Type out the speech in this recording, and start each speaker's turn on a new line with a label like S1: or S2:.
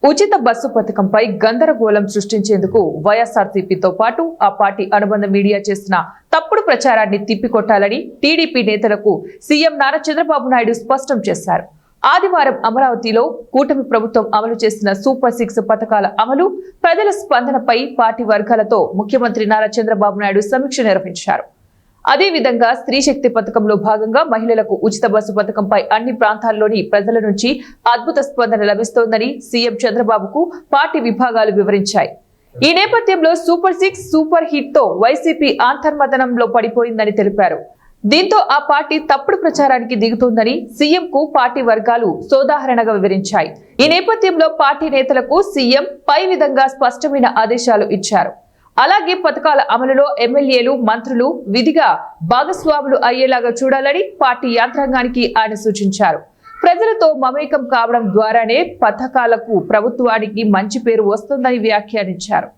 S1: ఉచిత బస్సు పథకంపై గందరగోళం సృష్టించేందుకు వైఎస్ఆర్సీపీతో పాటు ఆ పార్టీ అనుబంధ మీడియా చేసిన తప్పుడు ప్రచారాన్ని తిప్పికొట్టాలని టీడీపీ నేతలకు సీఎం నారా చంద్రబాబు నాయుడు స్పష్టం చేశారు. ఆదివారం అమరావతిలో కూటమి ప్రభుత్వం అమలు చేసిన సూపర్ 6 పథకాల అమలు, ప్రజల స్పందనపై పార్టీ వర్గాలతో ముఖ్యమంత్రి నారా చంద్రబాబు నాయుడు సమీక్ష నిర్వహించారు. అదేవిధంగా స్త్రీ శక్తి పథకంలో భాగంగా మహిళలకు ఉచిత బస్సు పథకంపై అన్ని ప్రాంతాల్లోని ప్రజల నుంచి అద్భుత స్పందన లభిస్తోందని సీఎం చంద్రబాబుకు పార్టీ విభాగాలు వివరించాయి. ఈ నేపథ్యంలో సూపర్ 6 సూపర్ హిట్ తో వైసీపీ అంతర్మథనంలో పడిపోయిందని తెలిపారు. దీంతో ఆ పార్టీ తప్పుడు ప్రచారానికి దిగుతోందని సీఎం కు పార్టీ వర్గాలు సోదాహరణగా వివరించాయి. ఈ నేపథ్యంలో పార్టీ నేతలకు సీఎం పై విధంగా స్పష్టమైన ఆదేశాలు ఇచ్చారు. అలాగే పథకాల అమలులో ఎమ్మెల్యేలు, మంత్రులు విధిగా భాగస్వాములు అయ్యేలాగా చూడాలని పార్టీ యంత్రాంగానికి ఆయన సూచించారు. ప్రజలతో మమేకం కావడం ద్వారానే పథకాలకు ప్రభుత్వానికి మంచి పేరు వస్తుందని వ్యాఖ్యానించారు.